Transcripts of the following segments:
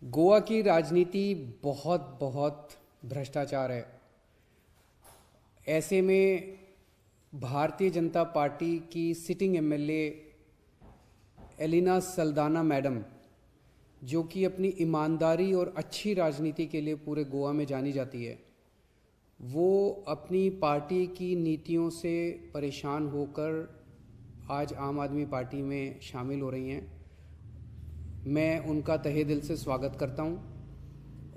गोवा की राजनीति बहुत बहुत भ्रष्टाचार है। ऐसे में भारतीय जनता पार्टी की sitting MLA Alina Saldanha madam, जो कि अपनी ईमानदारी और अच्छी राजनीति के लिए पूरे गोवा में जानी जाती है, वो अपनी पार्टी की नीतियों से परेशान होकर आज आम आदमी पार्टी में शामिल हो रही हैं। मैं उनका तहे दिल से स्वागत करता हूं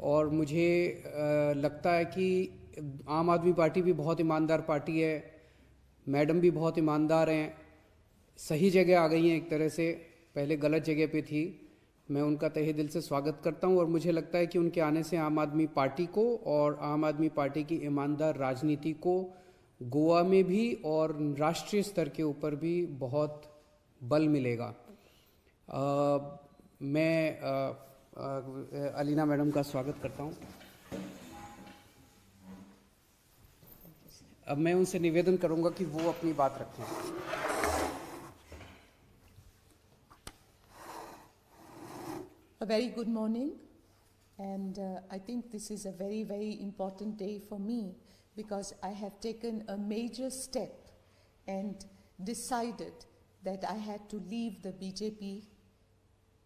और मुझे लगता है कि आम आदमी पार्टी भी बहुत ईमानदार पार्टी है, मैडम भी बहुत ईमानदार हैं, सही जगह आ गई हैं एक तरह से, पहले गलत जगह पे थी। मैं उनका तहे दिल से स्वागत करता हूं और मुझे लगता है कि उनके आने से आम आदमी पार्टी को और आम आदमी पार्टी की ईमानदार राजनीति को गोवा में भी और राष्ट्रीय स्तर के ऊपर भी बहुत बल मिलेगा। मैं अलीना मैडम का स्वागत करता हूं। अब मैं उनसे निवेदन करूंगा कि वो अपनी बात रखें। A very good morning, and I think this is a very, very important day for me because I have taken a major step and decided that I had to leave the BJP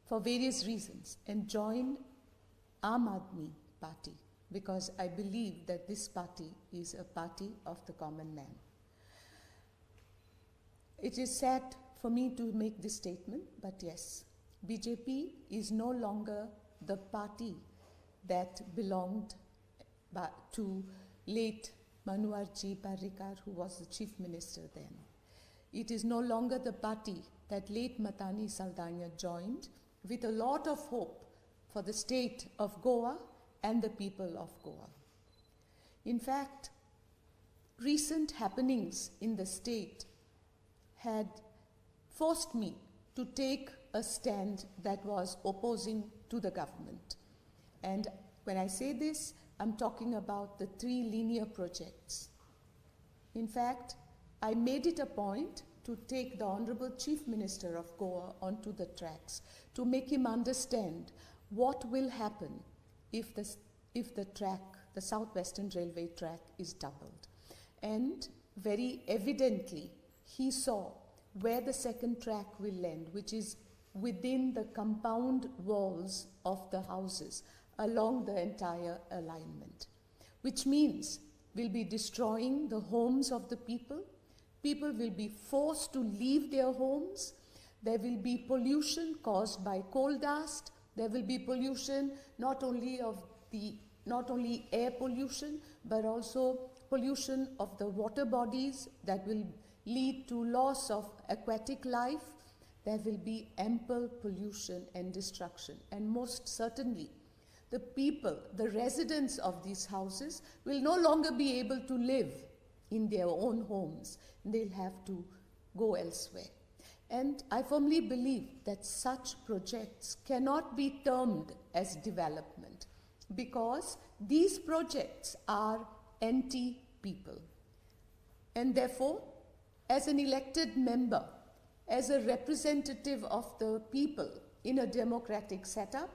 for various reasons and join Aam Aadmi Party because I believe that this party is a party of the common man. It is sad for me to make this statement, but yes, BJP is no longer the party that belonged to late Manoharji Parrikar, who was the chief minister then. It is no longer the party that late Matani Saldana joined with a lot of hope for the state of Goa and the people of Goa. In fact, recent happenings in the state had forced me to take a stand that was opposing to the government. And when I say this, I'm talking about the 3 linear projects. In fact, I made it a point to take the Honorable Chief Minister of Goa onto the tracks to make him understand what will happen if the track, the Southwestern Railway track, is doubled. And very evidently, he saw where the second track will end, which is within the compound walls of the houses along the entire alignment, which means we'll be destroying the homes of the people. People will be forced to leave their homes. There will be pollution caused by coal dust. There will be pollution not only air pollution, but also pollution of the water bodies that will lead to loss of aquatic life. There will be ample pollution and destruction. And most certainly, the people, the residents of these houses will no longer be able to live in their own homes. They'll have to go elsewhere. And I firmly believe that such projects cannot be termed as development because these projects are anti-people. And therefore, as an elected member, as a representative of the people in a democratic setup,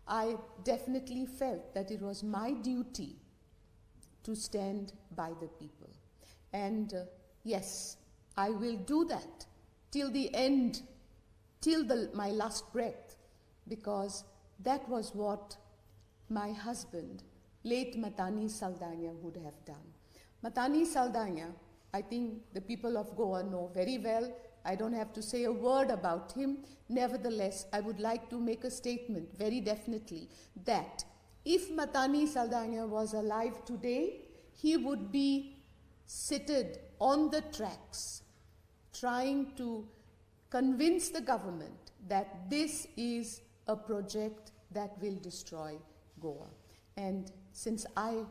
I definitely felt that it was my duty to stand by the people. And yes, I will do that till the end, till my last breath, because that was what my husband, late Matani Saldana, would have done. Matani Saldana, I think the people of Goa know very well. I don't have to say a word about him. Nevertheless, I would like to make a statement very definitely that if Matani Saldana was alive today, he would be seated on the tracks trying to convince the government that this is a project that will destroy Goa. And since I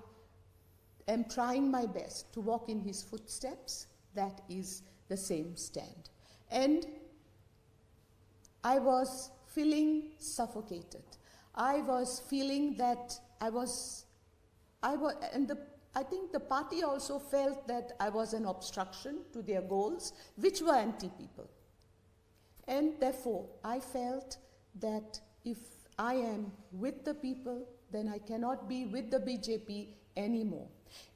am trying my best to walk in his footsteps, that is the same stand. And I was feeling suffocated. I was feeling that I think the party also felt that I was an obstruction to their goals, which were anti-people. And therefore, I felt that if I am with the people, then I cannot be with the BJP anymore.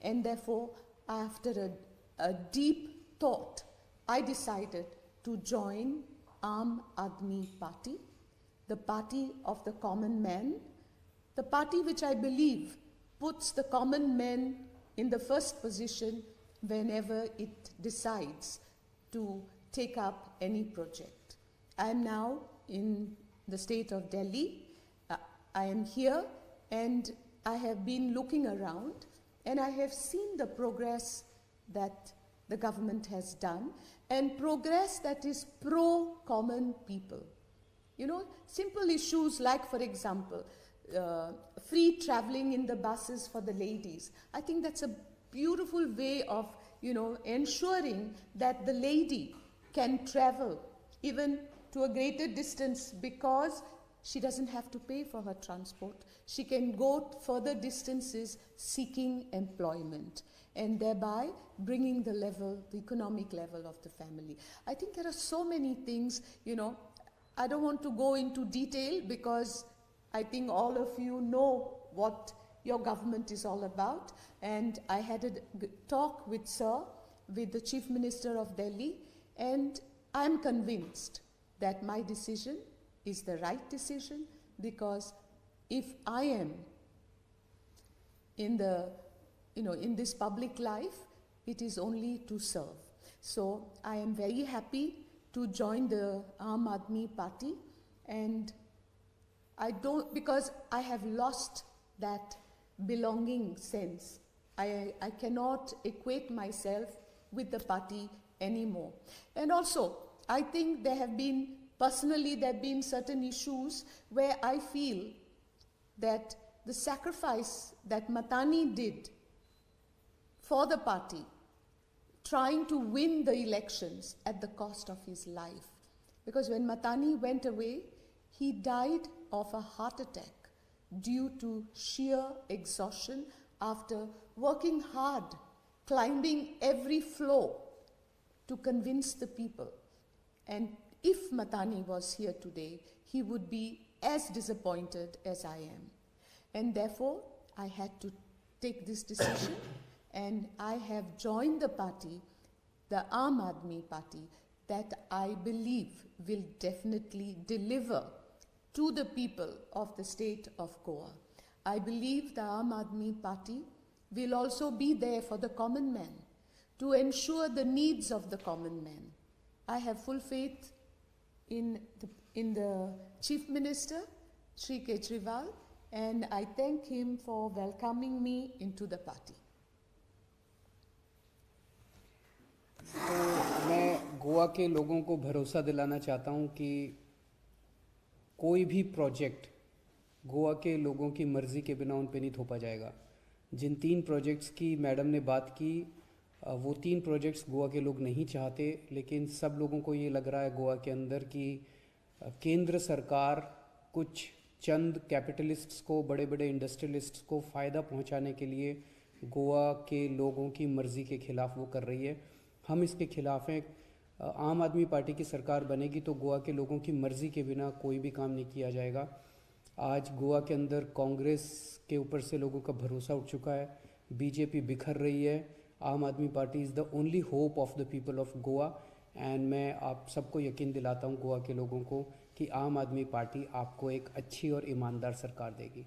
And therefore, after a deep thought, I decided to join Aam Aadmi Party, the party of the common man, the party which I believe puts the common man in the first position whenever it decides to take up any project. I am now in the state of Delhi. I am here and I have been looking around and I have seen the progress that the government has done and progress that is pro-common people. You know, simple issues like, for example, free traveling in the buses for the ladies. I think that's a beautiful way of, you know, ensuring that the lady can travel even to a greater distance because she doesn't have to pay for her transport. She can go further distances seeking employment and thereby bringing the economic level of the family. I think there are so many things, you know, I don't want to go into detail because I think all of you know what your government is all about. And I had a talk with the Chief Minister of Delhi, and I'm convinced that my decision is the right decision because if I am in this public life, it is only to serve. So I am very happy to join the Aam Aadmi Party, and because I have lost that belonging sense. I cannot equate myself with the party anymore. And also, I think there have been certain issues where I feel that the sacrifice that Matani did for the party, trying to win the elections at the cost of his life. Because when Matani went away, he died of a heart attack due to sheer exhaustion after working hard, climbing every floor to convince the people. And if Matani was here today, he would be as disappointed as I am. And therefore, I had to take this decision and I have joined the party, the Aam Aadmi Party, that I believe will definitely deliver to the people of the state of Goa. I believe the Aam Aadmi Party will also be there for the common man, to ensure the needs of the common man. I have full faith in the Chief Minister, Shri Kejriwal, and I thank him for welcoming me into the party. तो मैं गोवा के लोगों को भरोसा दिलाना चाहता हूं कि कोई भी प्रोजेक्ट गोवा के लोगों की मर्ज़ी के बिना उन पे नहीं थोपा जाएगा। जिन 3 प्रोजेक्ट्स की मैडम ने बात की, वो 3 प्रोजेक्ट्स गोवा के लोग नहीं चाहते, लेकिन सब लोगों को ये लग रहा है गोवा के अंदर कि केंद्र सरकार कुछ चंद कैपिटलिस्ट्स को, बड़े बड़े इंडस्ट्रियलिस्ट्स को फ़ायदा पहुंचाने के लिए गोवा के लोगों की मर्ज़ी के ख़िलाफ़ वो कर रही है। हम इसके ख़िलाफ़ हैं। आम आदमी पार्टी की सरकार बनेगी तो गोवा के लोगों की मर्ज़ी के बिना कोई भी काम नहीं किया जाएगा। आज गोवा के अंदर कांग्रेस के ऊपर से लोगों का भरोसा उठ चुका है, बीजेपी बिखर रही है। आम आदमी party is the only hope of the people of Goa, and मैं आप सबको यकीन दिलाता हूँ गोवा के लोगों को कि आम आदमी पार्टी आपको एक अच्छी और ईमानदार सरकार देगी।